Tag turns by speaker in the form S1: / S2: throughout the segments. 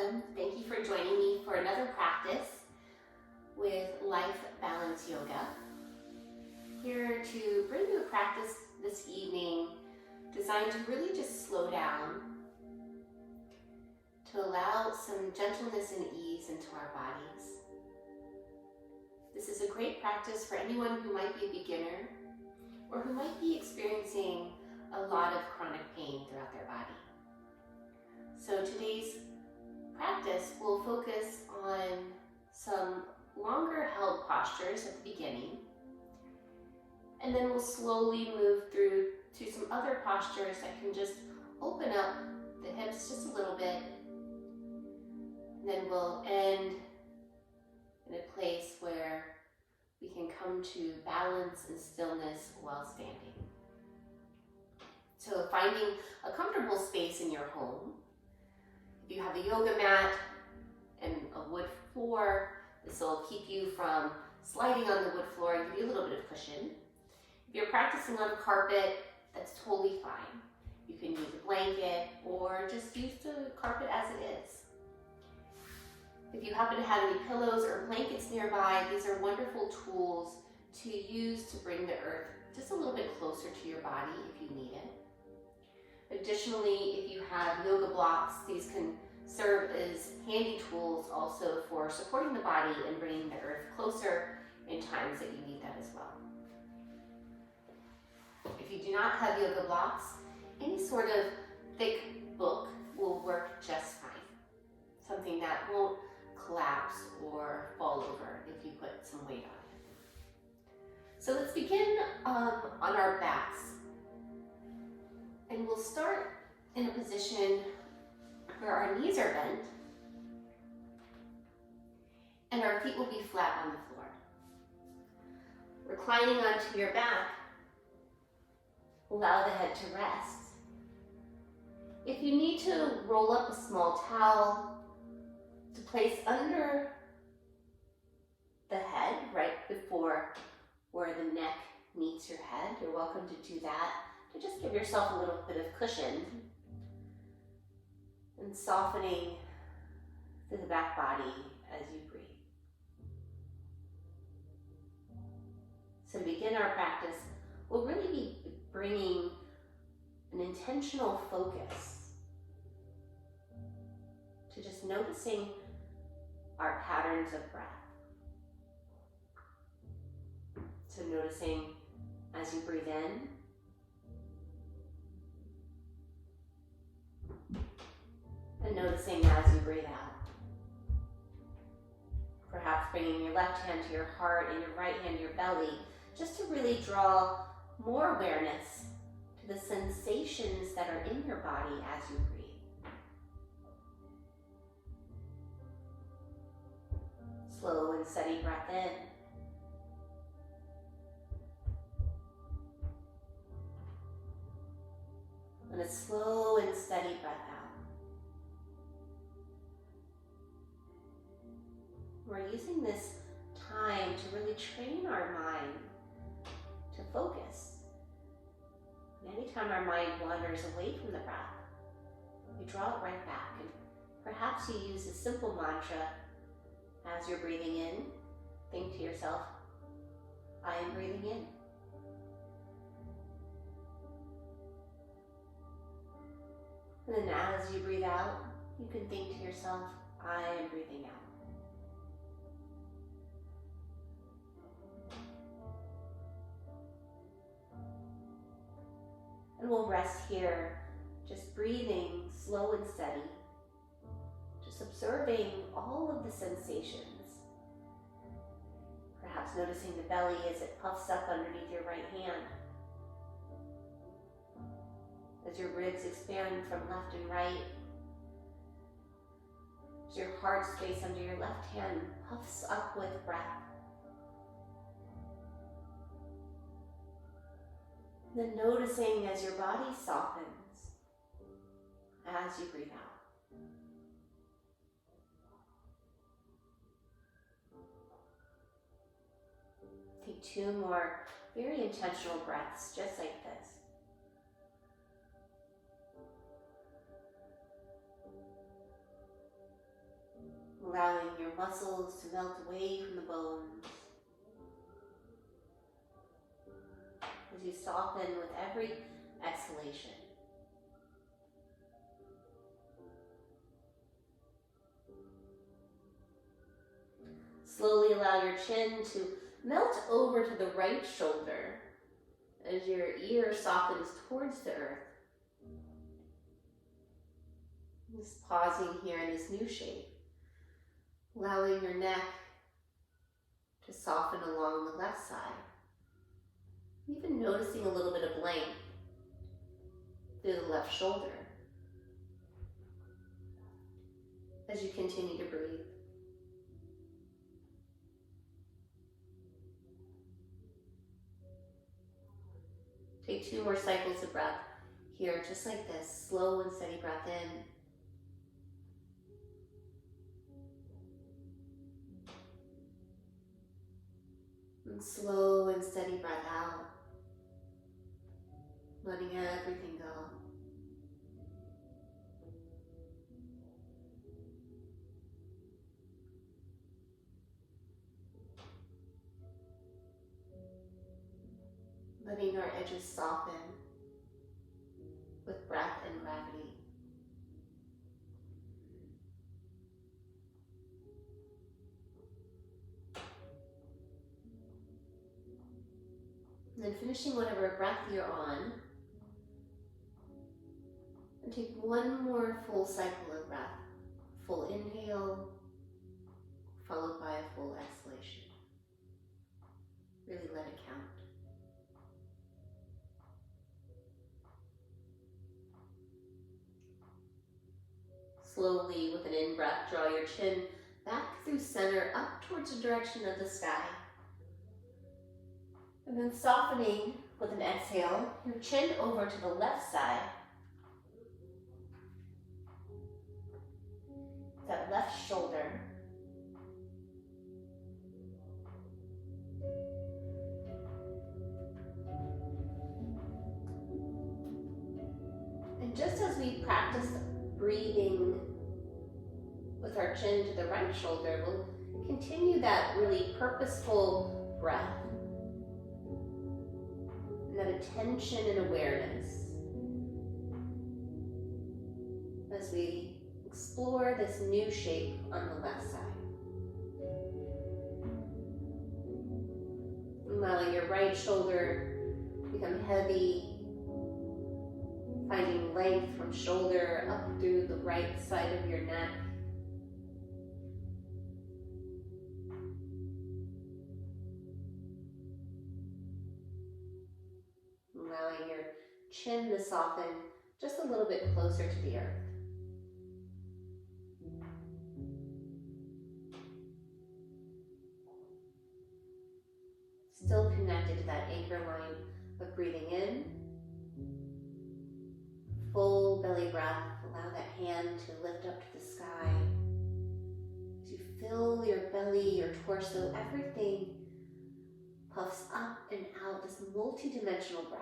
S1: welcome. Thank you for joining me for another practice with Life Balance Yoga. Here to bring you a practice this evening designed to really just slow down, to allow some gentleness and ease into our bodies. This is a great practice for anyone who might be a beginner or who might be experiencing a lot of chronic pain throughout their body. So today's practice will focus on some longer held postures at the beginning, and then we'll slowly move through to some other postures that can just open up the hips just a little bit. And then we'll end in a place where we can come to balance and stillness while standing. So finding a comfortable space in your home. If you have a yoga mat and a wood floor, this will keep you from sliding on the wood floor and give you a little bit of cushion. If you're practicing on carpet, that's totally fine. You can use a blanket or just use the carpet as it is. If you happen to have any pillows or blankets nearby, these are wonderful tools to use to bring the earth just a little bit closer to your body if you need it. Additionally, if you have yoga blocks, these can serve as handy tools also for supporting the body and bringing the earth closer in times that you need that as well. If you do not have yoga blocks, any sort of thick book will work just fine. Something that won't collapse or fall over if you put some weight on it. So let's begin on our backs. And we'll start in a position where our knees are bent and our feet will be flat on the floor. Reclining onto your back, allow the head to rest. If you need to roll up a small towel to place under the head right before where the neck meets your head, you're welcome to do that. To just give yourself a little bit of cushion and softening through the back body as you breathe. So to begin our practice, we'll really be bringing an intentional focus to just noticing our patterns of breath. So noticing as you breathe in, and noticing as you breathe out. Perhaps bringing your left hand to your heart and your right hand to your belly, just to really draw more awareness to the sensations that are in your body as you breathe. Slow and steady breath in. And a slow and steady breath out. We're using this time to really train our mind to focus. And anytime our mind wanders away from the breath, we draw it right back. And perhaps you use a simple mantra as you're breathing in. Think to yourself, I am breathing in. And then as you breathe out, you can think to yourself, I am breathing out. And we'll rest here, just breathing slow and steady, just observing all of the sensations. Perhaps noticing the belly as it puffs up underneath your right hand, as your ribs expand from left and right, as your heart space under your left hand puffs up with breath. Then noticing as your body softens as you breathe out. Take 2 more very intentional breaths, just like this. allowing your muscles to melt away from the bones as you soften with every exhalation. Slowly allow your chin to melt over to the right shoulder as your ear softens towards the earth. Just pausing here in this new shape, allowing your neck to soften along the left side. Even noticing a little bit of length through the left shoulder as you continue to breathe. Take 2 more cycles of breath here, just like this. Slow and steady breath in. And slow and steady breath out. Letting everything go. Letting our edges soften with breath and gravity. And then finishing whatever breath you're on, and take 1 more full cycle of breath. Full inhale, followed by a full exhalation. Really let it count. Slowly, with an in-breath, draw your chin back through center up towards the direction of the sky. And then softening with an exhale, your chin over to the left side. That left shoulder. And just as we practice breathing with our chin to the right shoulder, we'll continue that really purposeful breath. And that attention and awareness as we explore this new shape on the left side. Allowing your right shoulder become heavy, finding length from shoulder up through the right side of your neck. Allowing your chin to soften just a little bit closer to the earth. Still connected to that anchor line of breathing in. Full belly breath. Allow that hand to lift up to the sky. As you fill your belly, your torso, everything puffs up and out, this multi-dimensional breath.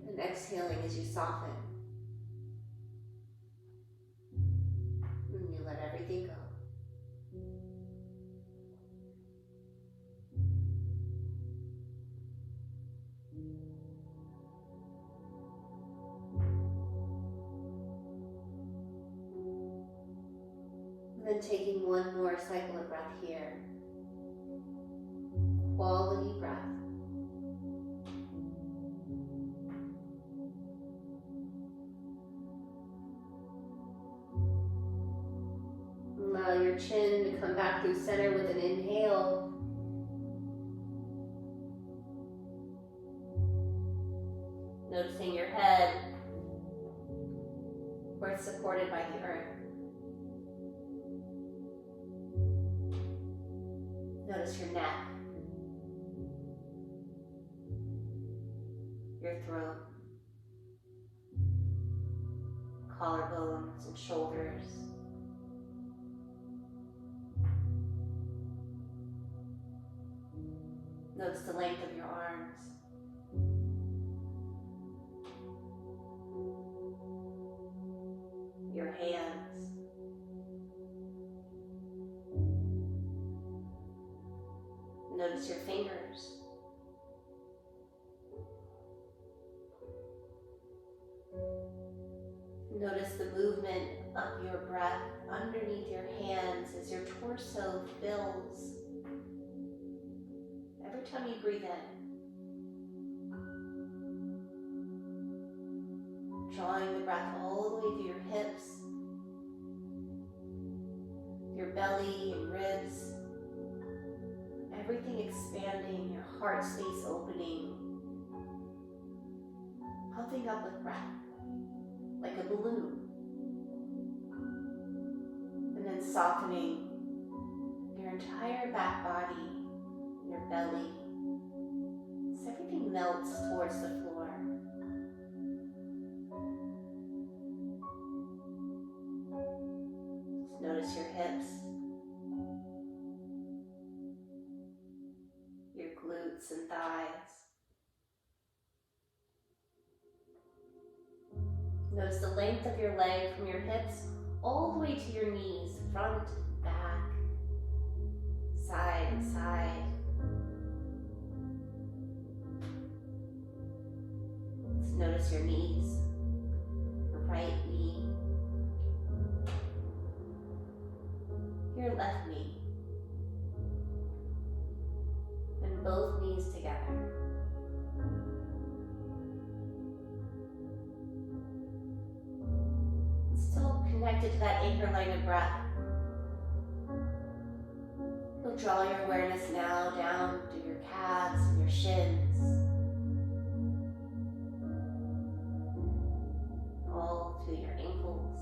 S1: And exhaling as you soften. And you let everything go. And then taking 1 more cycle of breath here. Quality breath. Allow your chin to come back through center with an inhale. Noticing your head where it's supported by the earth. Notice your neck, your throat, collarbones and shoulders. Notice the length of your arms. Notice your fingers. Notice the movement of your breath underneath your hands as your torso fills. Every time you breathe in, drawing the breath all the way through your hips, your belly and ribs, everything expanding, your heart space opening, puffing up with breath like a balloon, and then softening your entire back body, your belly, as everything melts towards the floor. Just notice your hips, your glutes and thighs. Notice the length of your leg from your hips all the way to your knees, front, back, side and side. Let's notice your knees, your right knee, your left knee, and both knees together. Still connected to that anchor line of breath. You'll draw your awareness now down to your calves and your shins, all to your ankles,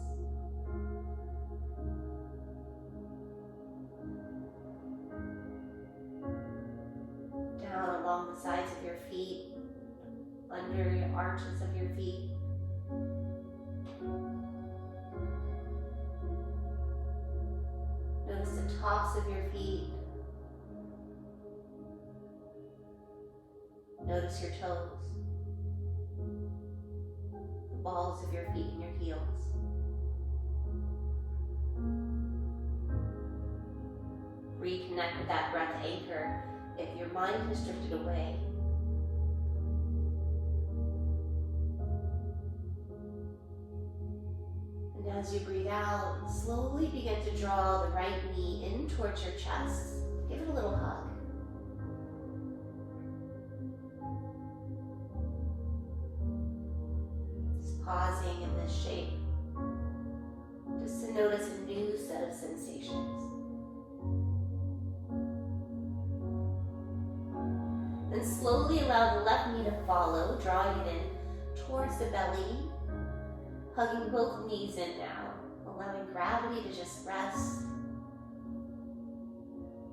S1: down along the sides of your feet, under your arches of your feet. Notice the tops of your feet. Notice your toes, the balls of your feet and your heels. Reconnect with that breath anchor if your mind has drifted away. And as you breathe out, slowly begin to draw the right knee in towards your chest. Give it a little hug. Just pausing in this shape, just to notice a new set of sensations. Then slowly allow the left knee to follow, drawing it in towards the belly, hugging both knees in now, allowing gravity to just rest.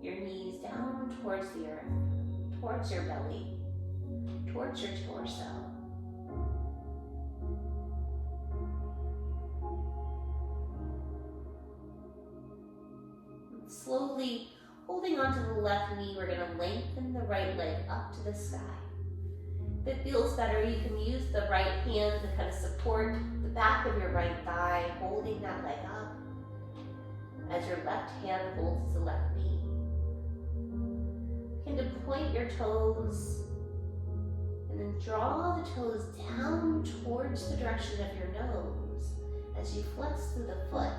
S1: Your knees down towards the earth, towards your belly, towards your torso. And slowly holding onto the left knee, we're going to lengthen the right leg up to the sky. If it feels better, you can use the right hand to kind of support the back of your right thigh, holding that leg up as your left hand holds the left knee. Begin to point your toes and then draw the toes down towards the direction of your nose as you flex through the foot.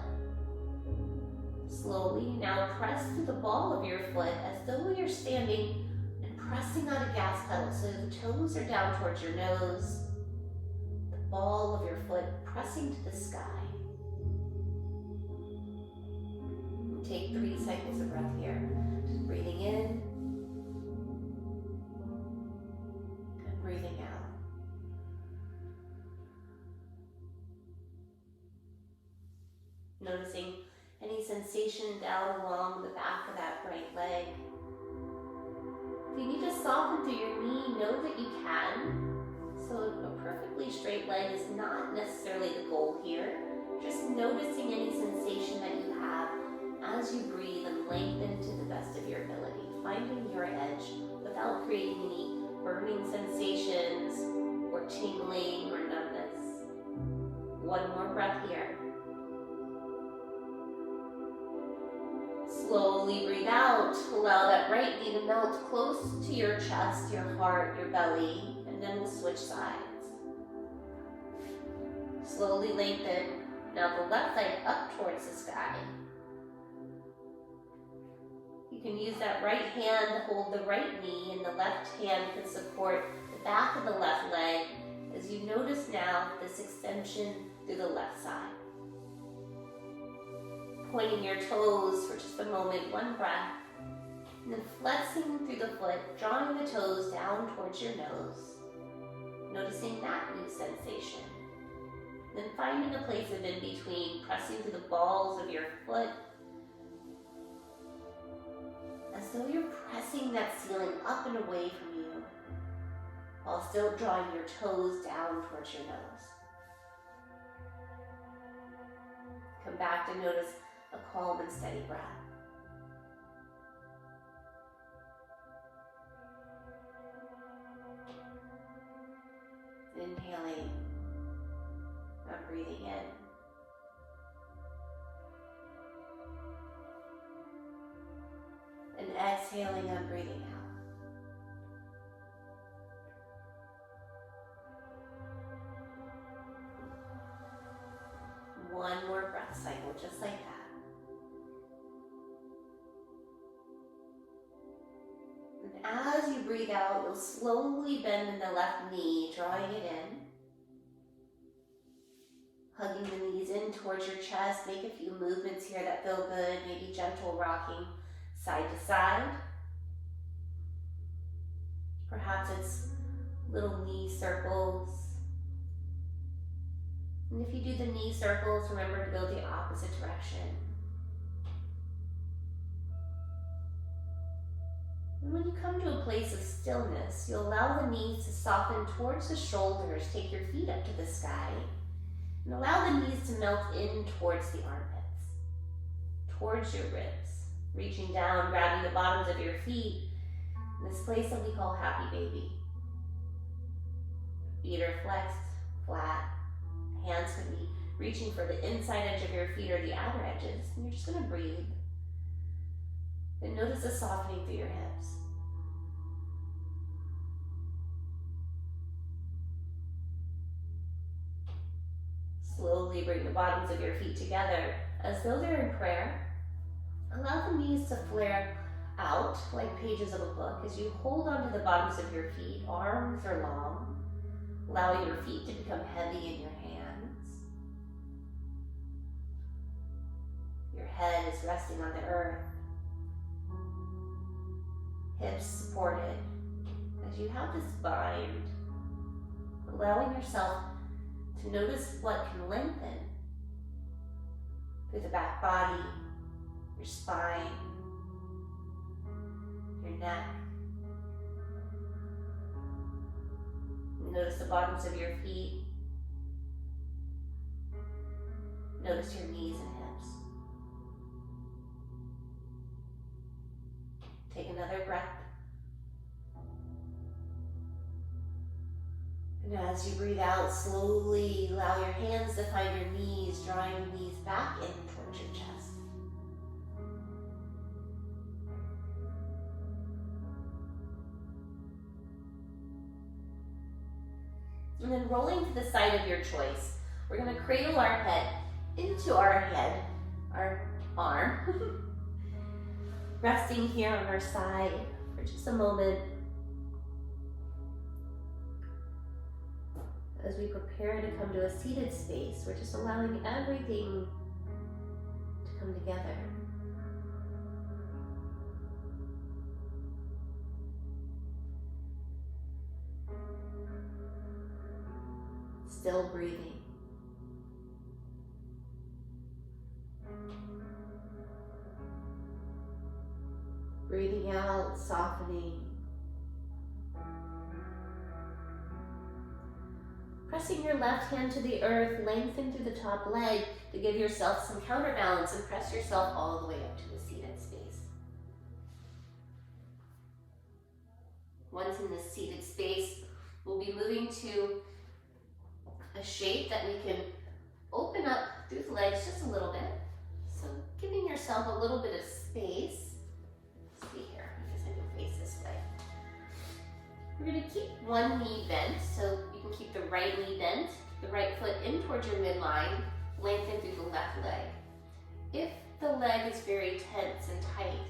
S1: Slowly now press through the ball of your foot as though you're standing and pressing on a gas pedal so the toes are down towards your nose, the ball of your foot pressing to the sky. And take 3 cycles of breath here. Just breathing in and breathing out. Noticing any sensation down along the back of that right leg. If you need to soften through your knee, know that you can. So a perfectly straight leg is not necessarily the goal here. Just noticing any sensation that you have as you breathe and lengthen to the best of your ability, finding your edge without creating any burning sensations or tingling or numbness. One more breath here. Slowly breathe out. Allow that that right knee to melt close to your chest, your heart, your belly, and then we'll switch sides. Slowly lengthen. Now the left leg up towards the sky. You can use that right hand to hold the right knee, and the left hand can support the back of the left leg as you notice now this extension through the left side. Pointing your toes for just a moment, one breath, and then flexing through the foot, drawing the toes down towards your nose, noticing that new sensation. Then finding a place of in between, pressing through the balls of your foot, as though you're pressing that ceiling up and away from you, while still drawing your toes down towards your nose. Come back to notice a calm and steady breath. Inhaling, I'm breathing in. And exhaling, I'm breathing out. One more breath cycle, just like that. And as you breathe out, you'll slowly bend in the left knee, drawing it in. Hugging the knees in towards your chest. Make a few movements here that feel good. Maybe gentle rocking side to side. Perhaps it's little knee circles. And if you do the knee circles, remember to go the opposite direction. And when you come to a place of stillness, you'll allow the knees to soften towards the shoulders. Take your feet up to the sky. And allow the knees to melt in towards the armpits, towards your ribs. Reaching down, grabbing the bottoms of your feet in this place that we call happy baby. Feet are flexed, flat. Hands could be reaching for the inside edge of your feet or the outer edges. And you're just going to breathe. And notice the softening through your hips. Slowly bring the bottoms of your feet together as though they're in prayer. Allow the knees to flare out like pages of a book as you hold onto the bottoms of your feet. Arms are long, allowing your feet to become heavy in your hands. Your head is resting on the earth. Hips supported as you have this bind, allowing yourself to notice what can lengthen through the back body, your spine, your neck. Notice the bottoms of your feet. Notice your knees and hips. Take another breath. And as you breathe out, slowly allow your hands to find your knees, drawing your knees back in towards your chest. And then rolling to the side of your choice, we're going to cradle our head into our head, our arm, resting here on our side for just a moment as we prepare to come to a seated space. We're just allowing everything to come together. Still breathing. Breathing out, softening. Pressing your left hand to the earth, lengthen through the top leg to give yourself some counterbalance and press yourself all the way up to the seated space. Once in this seated space, we'll be moving to a shape that we can open up through the legs just a little bit. So giving yourself a little bit of space. Let's see here, We're going to keep one knee bent, so you can keep the right knee bent, the right foot in towards your midline, lengthen through the left leg. If the leg is very tense and tight,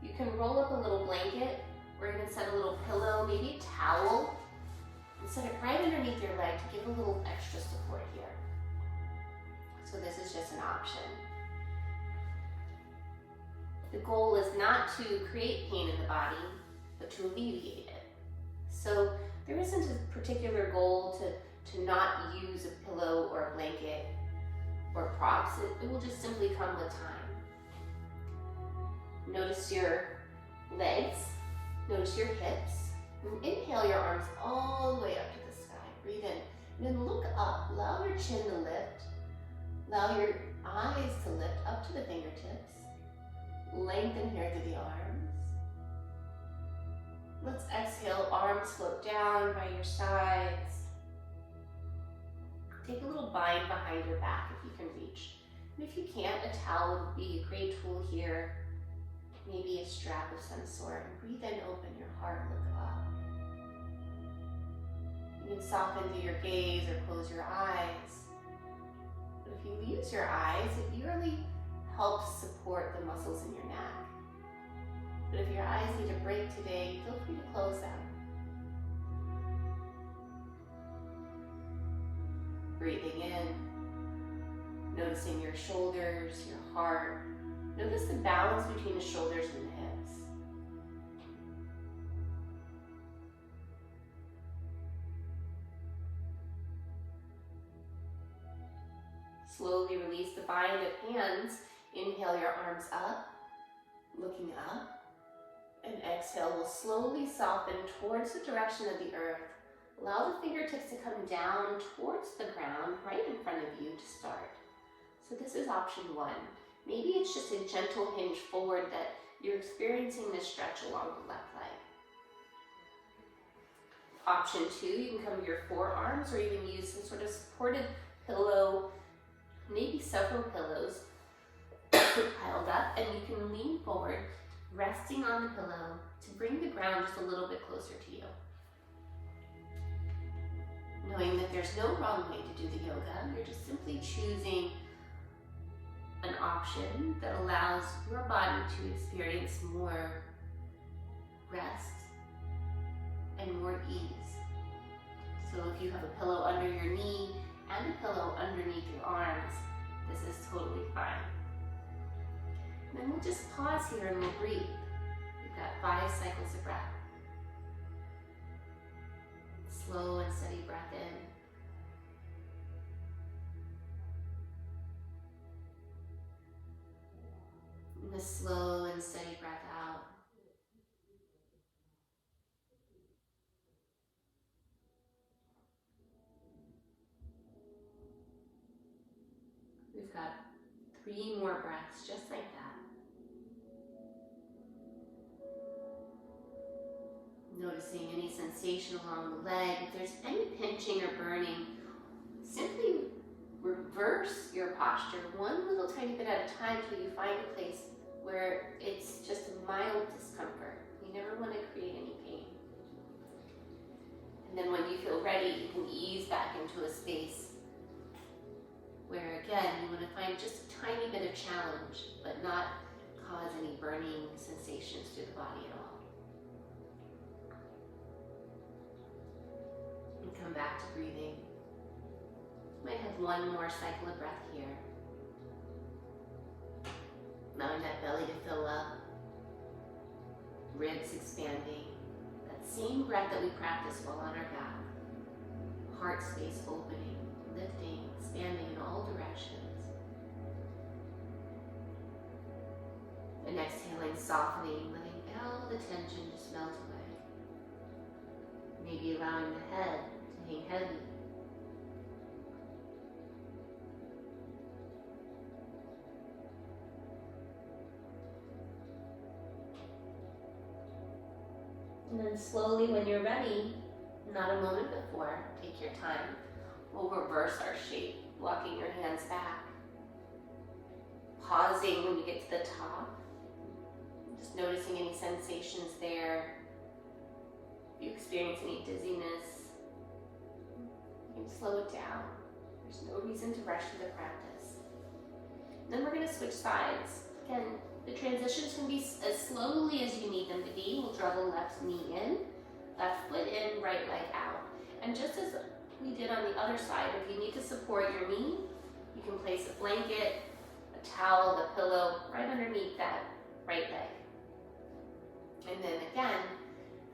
S1: you can roll up a little blanket or even set a little pillow, maybe a towel, and set it right underneath your leg to give a little extra support here. So this is just an option. The goal is not to create pain in the body, but to alleviate it. So there isn't a particular goal to not use a pillow or a blanket or props. It will just simply come with time. Notice your legs, notice your hips. And inhale your arms all the way up to the sky. Breathe in. And then look up. Allow your chin to lift. Allow your eyes to lift up to the fingertips. Lengthen here through the arms. Let's exhale, arms float down by your sides. Take a little bind behind your back if you can reach. And if you can't, a towel would be a great tool here. Maybe a strap of some sort. And breathe in, open your heart, look up. You can soften through your gaze or close your eyes. But if you use your eyes, it really helps support the muscles in your neck. But if your eyes need a break today, feel free to close them. Breathing in, noticing your shoulders, your heart. Notice the balance between the shoulders and the hips. Slowly release the bind of hands. Inhale your arms up, looking up. And exhale will slowly soften towards the direction of the earth. Allow the fingertips to come down towards the ground right in front of you to start. So this is option one. Maybe it's just a gentle hinge forward that you're experiencing this stretch along the left leg. Option two, you can come to your forearms or even use some sort of supported pillow, maybe several pillows piled up, and you can lean forward, resting on the pillow to bring the ground just a little bit closer to you. Knowing that there's no wrong way to do the yoga, you're just simply choosing an option that allows your body to experience more rest and more ease. So if you have a pillow under your knee and a pillow underneath your arms, this is totally fine. And then we'll just pause here and we'll breathe. We've got 5 cycles of breath. Slow and steady breath in. And a slow and steady breath out. We've got 3 more breaths just like that. Noticing any sensation along the leg. If there's any pinching or burning, simply reverse your posture one little tiny bit at a time till you find a place where it's just a mild discomfort. You never want to create any pain. And then when you feel ready, you can ease back into a space where, again, you want to find just a tiny bit of challenge, but not cause any burning sensations through the body at all. And come back to breathing. You might have 1 more cycle of breath here. Allowing that belly to fill up, ribs expanding, that same breath that we practice while on our back. Heart space opening, lifting, expanding in all directions. And exhaling, softening, letting all the tension just melt away. Maybe allowing the head to hang heavy. And then slowly, when you're ready, not a moment before, take your time. We'll reverse our shape, walking your hands back. Pausing when you get to the top. Just noticing any sensations there. If you experience any dizziness, you can slow it down. There's no reason to rush through the practice. And then we're going to switch sides. Again, the transitions can be as slowly as you need them to be. We'll draw the left knee in, left foot in, right leg out. And just as we did on the other side, if you need to support your knee, you can place a blanket, a towel, a pillow right underneath that right leg. And then again,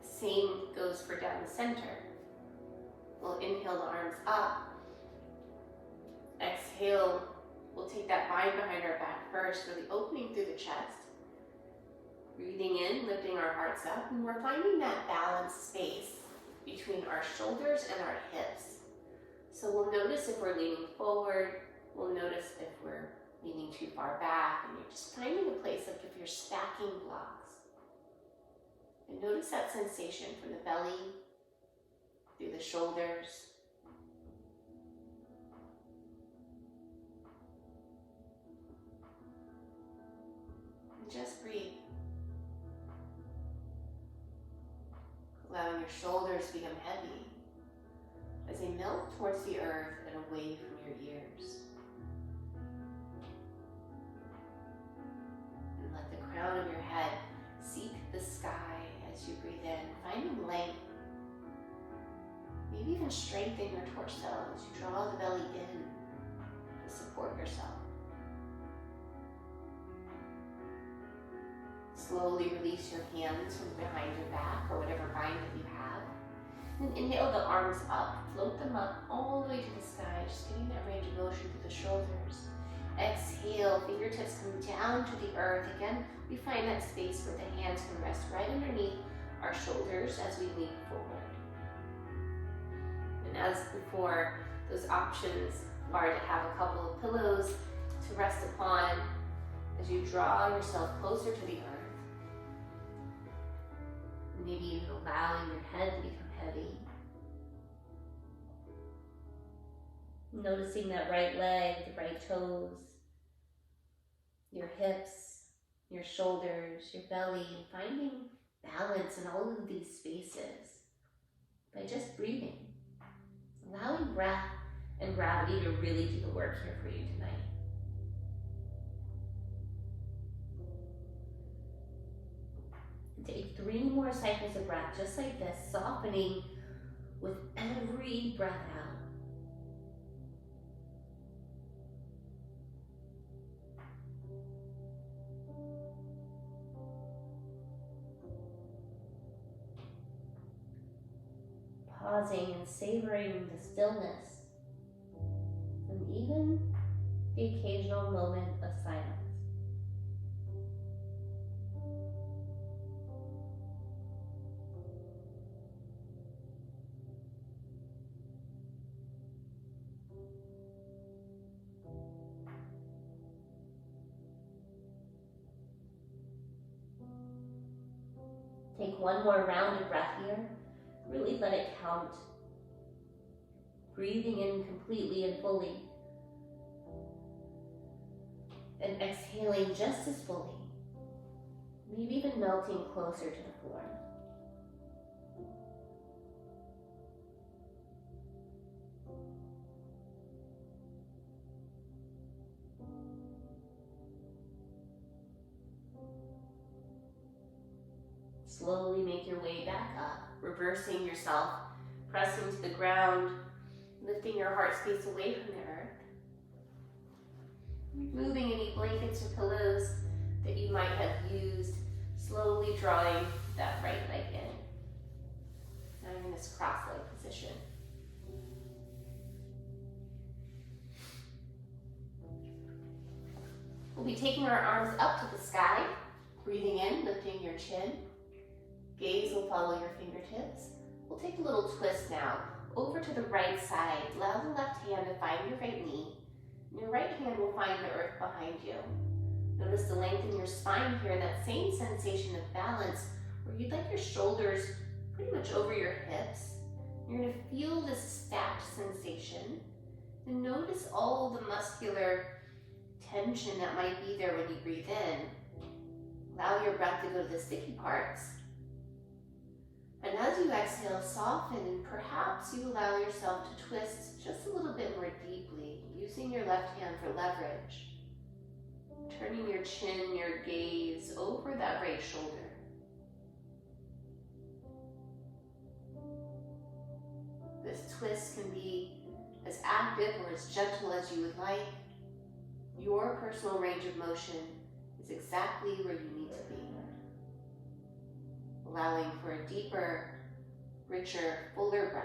S1: same goes for down the center. We'll inhale the arms up. Exhale, we'll take that bind behind our back first, really opening through the chest. Breathing in, lifting our hearts up, and we're finding that balanced space between our shoulders and our hips. So we'll notice if we're leaning forward, we'll notice if we're leaning too far back, and you're just finding a place like if you're stacking blocks. And notice that sensation from the belly, through the shoulders. And just breathe. Allowing your shoulders to become heavy as they melt towards the earth and away from your ears. And let the crown of your head seek the sky as you breathe in, finding length. Maybe even strengthen your torso as you draw the belly in to support yourself. Slowly release your hands from behind your back or whatever bind that you have. And inhale the arms up, float them up all the way to the sky, just getting that range of motion through the shoulders. Exhale, fingertips come down to the earth. Again, we find that space where the hands can rest right underneath our shoulders as we lean forward. And as before, those options are to have a couple of pillows to rest upon as you draw yourself closer to the earth. Maybe even allowing your head to become heavy. Noticing that right leg, the right toes, your hips, your shoulders, your belly, and finding balance in all of these spaces by just breathing. Allowing breath and gravity to really do the work here for you tonight. Take 3 more cycles of breath, just like this, softening with every breath out. Pausing and savoring the stillness, and even the occasional moment of silence. Take 1 more round of breath here. Really let it count. Breathing in completely and fully. And exhaling just as fully. Maybe even melting closer to the floor. Slowly make your way back up, reversing yourself, pressing to the ground, lifting your heart space away from the earth. Removing any blankets or pillows that you might have used, slowly drawing that right leg in. Now you're in this cross-leg position. We'll be taking our arms up to the sky, breathing in, lifting your chin. Gaze will follow your fingertips. We'll take a little twist now, over to the right side. Allow the left hand to find your right knee. And your right hand will find the earth behind you. Notice the length in your spine here, that same sensation of balance, where you'd like your shoulders pretty much over your hips. You're gonna feel this stacked sensation. And notice all the muscular tension that might be there when you breathe in. Allow your breath to go to the sticky parts. And as you exhale, soften, and perhaps you allow yourself to twist just a little bit more deeply, using your left hand for leverage. Turning your chin, your gaze over that right shoulder. This twist can be as active or as gentle as you would like. Your personal range of motion is exactly where you need to be. Allowing for a deeper, richer, fuller breath.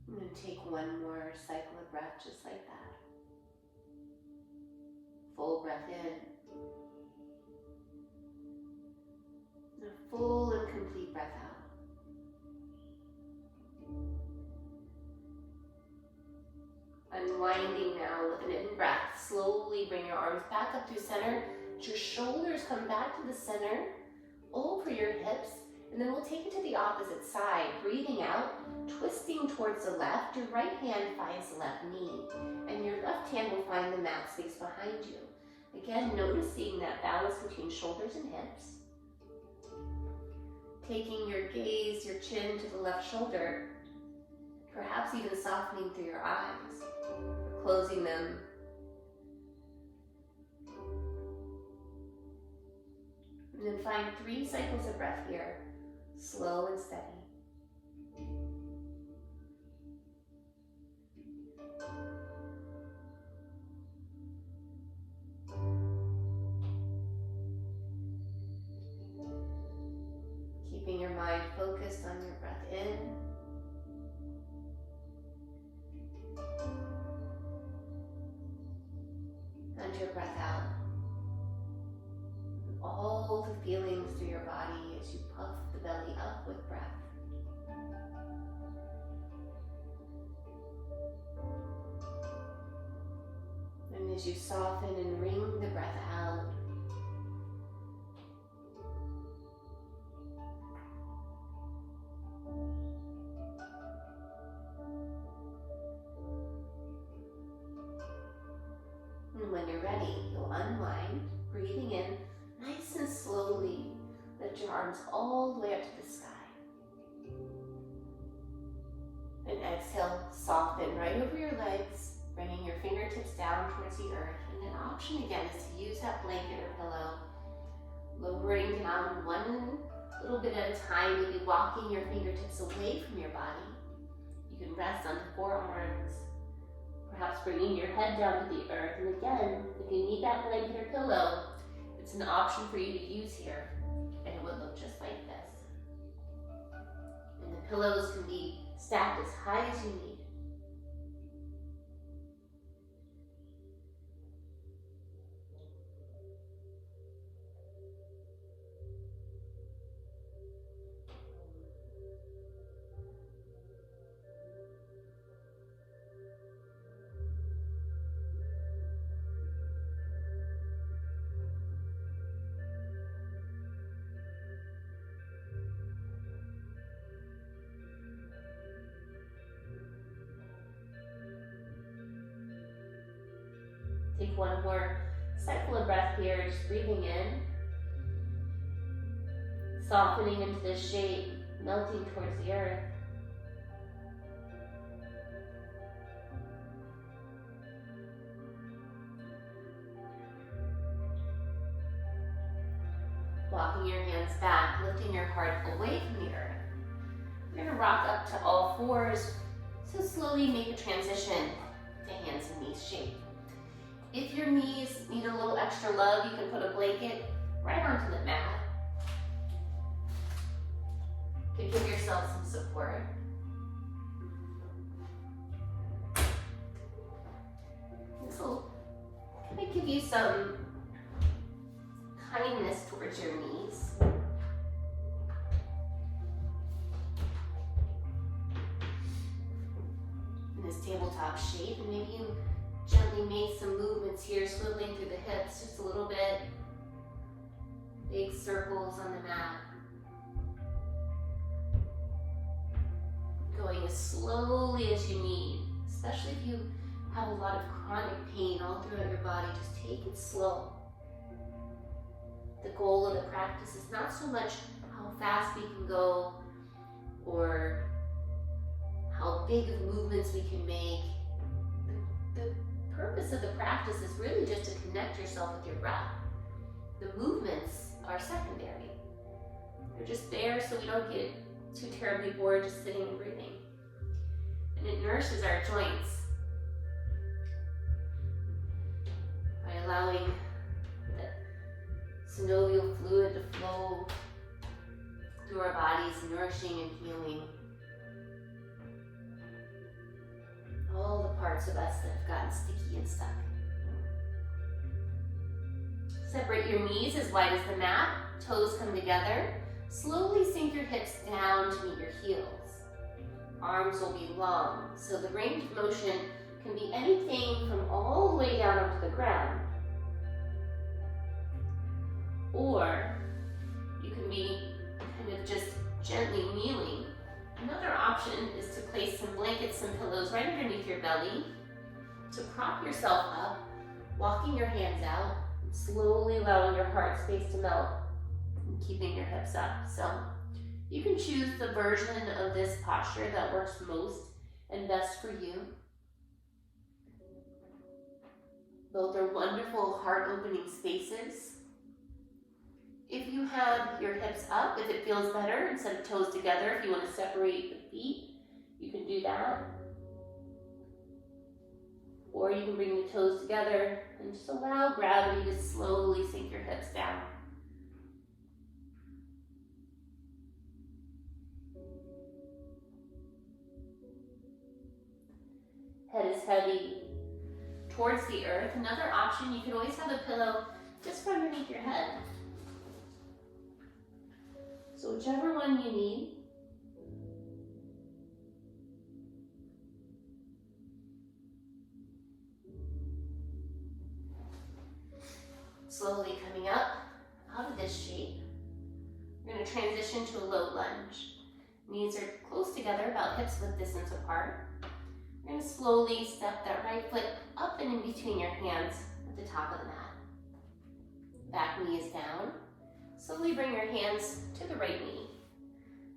S1: And then take one more cycle of breath just like that. Full breath in. And a full and complete breath out. Unwinding now with an in-breath. Slowly bring your arms back up through center. Your shoulders come back to the center, over your hips, and then we'll take it to the opposite side. Breathing out, twisting towards the left. Your right hand finds the left knee, and your left hand will find the mat space behind you. Again, noticing that balance between shoulders and hips. Taking your gaze, your chin to the left shoulder, perhaps even softening through your eyes, or closing them. And then find 3 cycles of breath here, slow and steady. Keeping your mind focused on your breath in. And your breath out. All the feelings through your body as you puff the belly up with breath. And as you soften and wring the breath out, and when you're ready, you'll unwind, breathing in nice and slowly. Lift your arms all the way up to the sky. And exhale, soften right over your legs, bringing your fingertips down towards the earth. And an option again is to use that blanket or pillow, lowering down one little bit at a time, maybe walking your fingertips away from your body. You can rest on the forearms, perhaps bringing your head down to the earth. And again, if you need that blanket or pillow, it's an option for you to use here, and it would look just like this. And the pillows can be stacked as high as you need. Take one more cycle of breath here, just breathing in, softening into this shape, melting towards the earth. Walking your hands back, lifting your heart away from the earth. We're going to rock up to all fours, so slowly make a transition to hands and knees shape. If your knees need a little extra love, you can put a blanket right onto the mat. You can give yourself some support. This will kind of give you some kindness towards your knees. In this tabletop shape, and maybe you gently make some movements here, swiveling through the hips just a little bit. Big circles on the mat. Going as slowly as you need, especially if you have a lot of chronic pain all throughout your body. Just take it slow. The goal of the practice is not so much how fast we can go or how big of movements we can make. The purpose of the practice is really just to connect yourself with your breath. The movements are secondary. They're just there so we don't get too terribly bored just sitting and breathing. And it nourishes our joints by allowing the synovial fluid to flow through our bodies, nourishing and healing all the parts of us that have gotten sticky and stuck. Separate your knees as wide as the mat, toes come together. Slowly sink your hips down to meet your heels. Arms will be long, so the range of motion can be anything from all the way down onto the ground, or you can be kind of just gently kneeling. Another option is to place some blankets and pillows right underneath your belly to prop yourself up, walking your hands out, and slowly allowing your heart space to melt and keeping your hips up. So you can choose the version of this posture that works most and best for you. Both are wonderful heart-opening spaces. If you have your hips up, if it feels better, instead of toes together, if you want to separate the feet, you can do that. Or you can bring the toes together and just allow gravity to slowly sink your hips down. Head is heavy towards the earth. Another option, you could always have a pillow just for underneath your head. So whichever one you need. Slowly coming up out of this shape. We're going to transition to a low lunge. Knees are close together, about hips width distance apart. We're going to slowly step that right foot up and in between your hands at the top of the mat. Back knee is down. Slowly bring your hands to the right knee.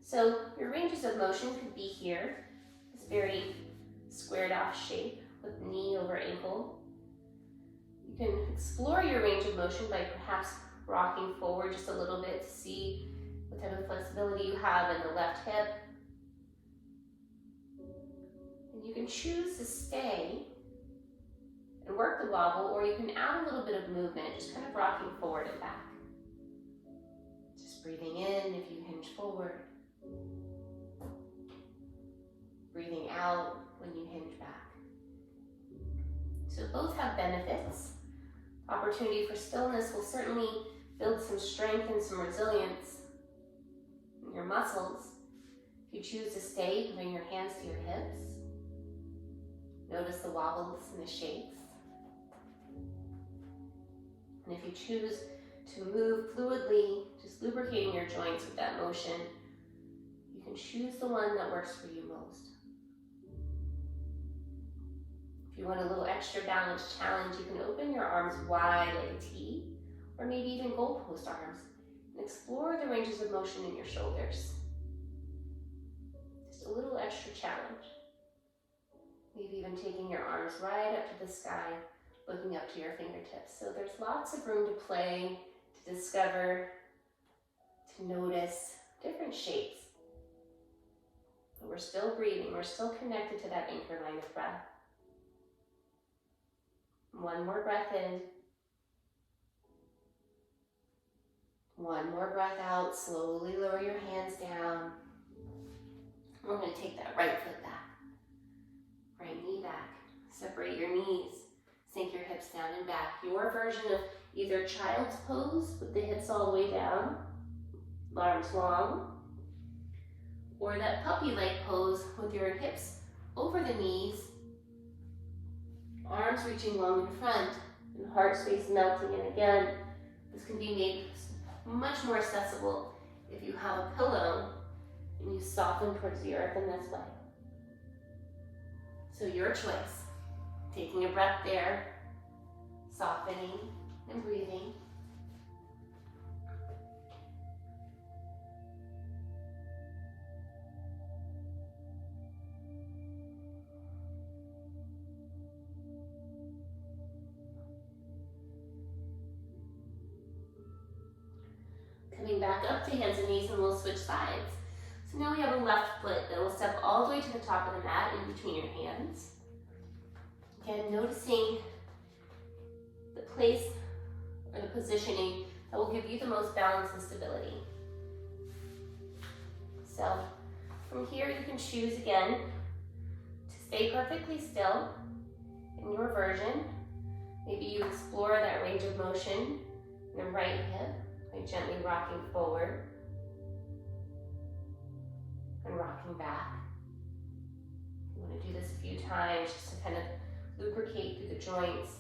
S1: So your ranges of motion could be here, this very squared off shape with knee over ankle. You can explore your range of motion by perhaps rocking forward just a little bit to see what type of flexibility you have in the left hip. And you can choose to stay and work the wobble, or you can add a little bit of movement, just kind of rocking forward and back. Just breathing in if you hinge forward. Breathing out when you hinge back. So both have benefits. Opportunity for stillness will certainly build some strength and some resilience in your muscles. If you choose to stay, you can bring your hands to your hips. Notice the wobbles and the shakes. And if you choose to move fluidly, just lubricating your joints with that motion, you can choose the one that works for you most. If you want a little extra balance challenge, you can open your arms wide like a T, or maybe even goalpost arms, and explore the ranges of motion in your shoulders. Just a little extra challenge. Maybe even taking your arms right up to the sky, looking up to your fingertips. So there's lots of room to play, to discover, to notice different shapes. But we're still breathing, we're still connected to that anchor line of breath. One more breath in. One more breath out. Slowly lower your hands down. We're going to take that right foot back. Right knee back. Separate your knees. Sink your hips down and back. Your version of either child's pose with the hips all the way down, arms long, or that puppy-like pose with your hips over the knees, arms reaching long in front, and heart space melting in again. This can be made much more accessible if you have a pillow and you soften towards the earth in this way. So your choice. Taking a breath there, softening and breathing. Coming back up to hands and knees, and we'll switch sides. So now we have a left foot that will step all the way to the top of the mat in between your hands. Again, noticing the place or the positioning that will give you the most balance and stability. So from here you can choose again to stay perfectly still in your version. Maybe you explore that range of motion in the right hip by gently rocking forward and rocking back. You want to do this a few times just to kind of lubricate through the joints.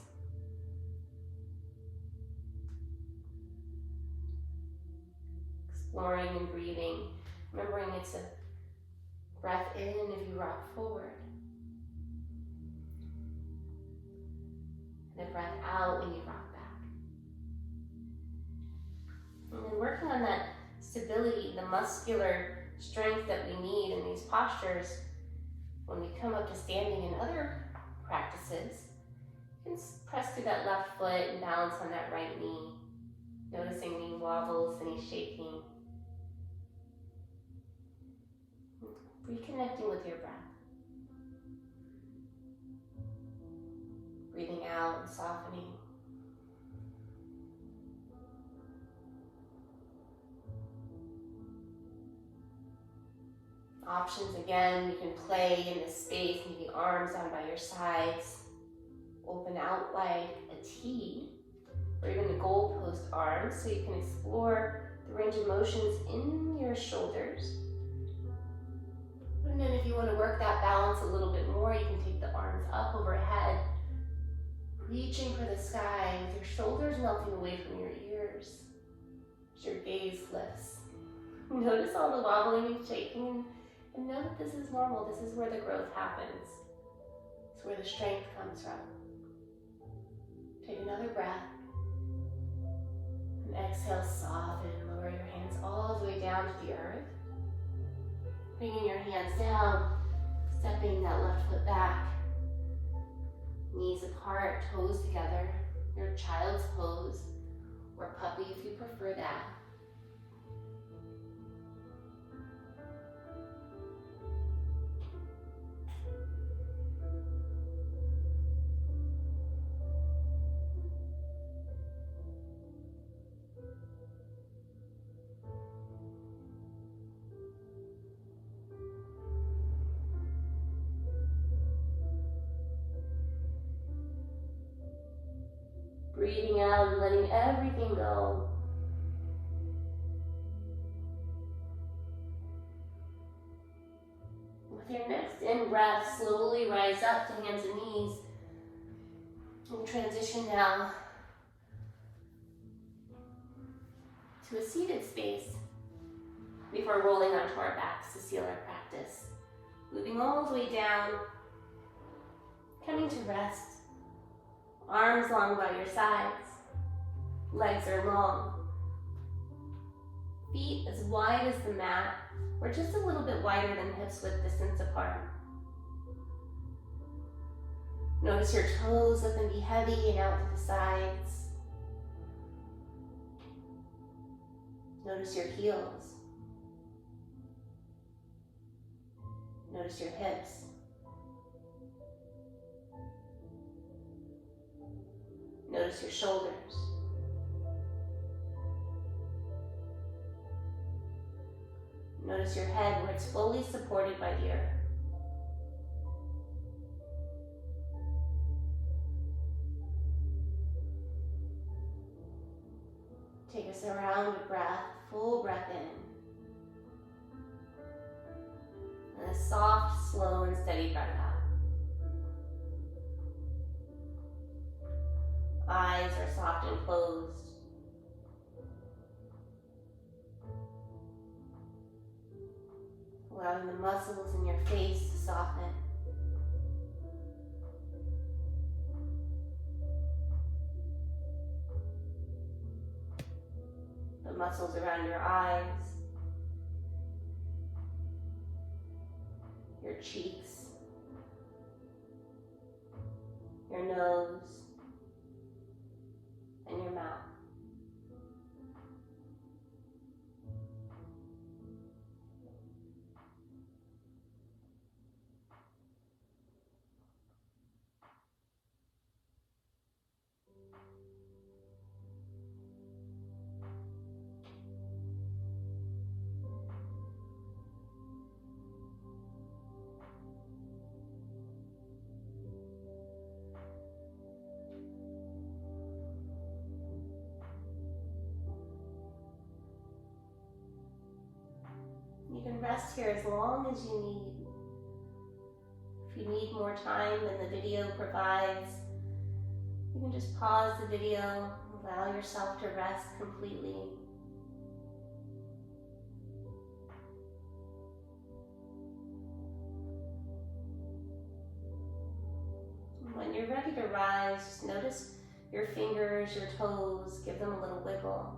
S1: Exploring and breathing, remembering it's a breath in if you rock forward, and a breath out when you rock back. And then working on that stability, the muscular strength that we need in these postures. When we come up to standing in other practices, you can press through that left foot and balance on that right knee, noticing any wobbles, any shaking. Reconnecting with your breath. Breathing out and softening. Options again, you can play in this space, maybe arms down by your sides, open out like a T, or even the goalpost arms, so you can explore the range of motions in your shoulders. And then if you want to work that balance a little bit more, you can take the arms up overhead, reaching for the sky with your shoulders melting away from your ears as your gaze lifts. Notice all the wobbling and shaking, and know that this is normal. This is where the growth happens. It's where the strength comes from. Take another breath. And exhale, soften. Lower your hands all the way down to the earth. Bringing your hands down, stepping that left foot back. Knees apart, toes together. Your child's pose, or puppy if you prefer that. Breathing out and letting everything go. With your next in-breath, slowly rise up to hands and knees. We'll transition now to a seated space before rolling onto our backs to seal our practice. Moving all the way down, coming to rest. Arms long by your sides, legs are long. Feet as wide as the mat, or just a little bit wider than hips width distance apart. Notice your toes up and be heavy and out to the sides. Notice your heels. Notice your hips. Notice your shoulders. Notice your head where it's fully supported by the earth. Take a surround breath, full breath in. And a soft, slow, and steady breath out. Eyes are soft and closed. Allowing the muscles in your face to soften. The muscles around your eyes, your cheeks, your nose, and your mouth. You can rest here as long as you need. If you need more time than the video provides, you can just pause the video, allow yourself to rest completely. When you're ready to rise, just notice your fingers, your toes, give them a little wiggle.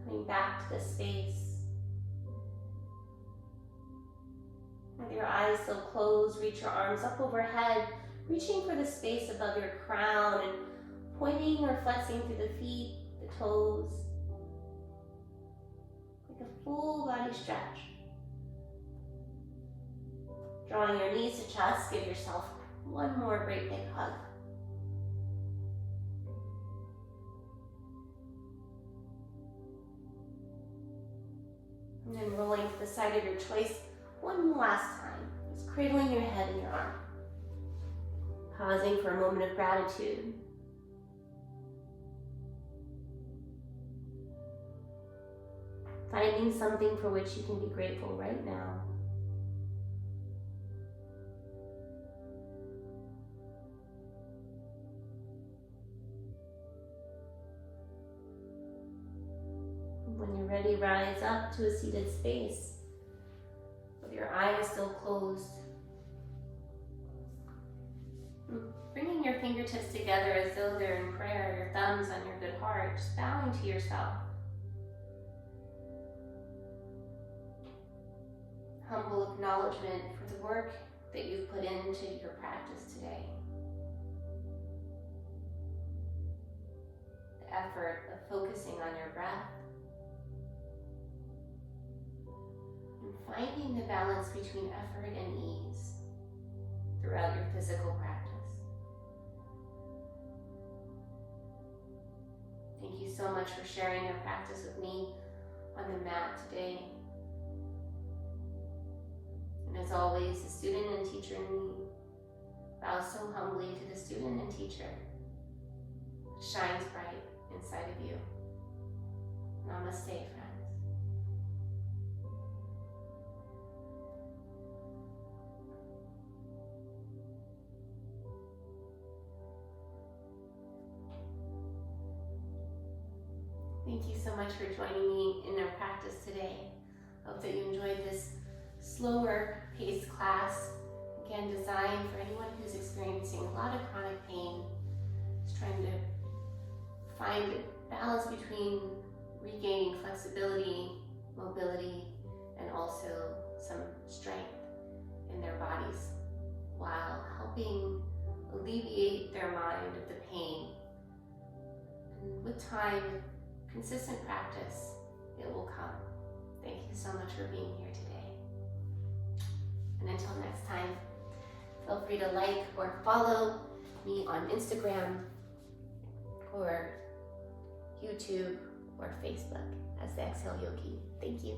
S1: Coming back to the space. With your eyes still closed, reach your arms up overhead, reaching for the space above your crown and pointing or flexing through the feet, the toes. Like a full body stretch. Drawing your knees to chest, give yourself one more great big hug. And then rolling to the side of your choice one last time. Just cradling your head in your arm. Pausing for a moment of gratitude. Finding something for which you can be grateful right now. When you're ready, rise up to a seated space with your eyes still closed. Bringing your fingertips together as though they're in prayer, your thumbs on your good heart, just bowing to yourself. Humble acknowledgement for the work that you've put into your practice today. The effort of focusing on your breath. And finding the balance between effort and ease throughout your physical practice. Thank you so much for sharing your practice with me on the mat today. And as always, the student and teacher in me bows so humbly to the student and teacher that shines bright inside of you. Namaste, friends. Thank you so much for joining me in our practice today. Hope that you enjoyed this slower paced class. Again, designed for anyone who's experiencing a lot of chronic pain. Just trying to find a balance between regaining flexibility, mobility, and also some strength in their bodies while helping alleviate their mind of the pain. And with time, consistent practice, it will come. Thank you so much for being here today. And until next time, feel free to like or follow me on Instagram or YouTube or Facebook as the Exhale Yogi. Thank you.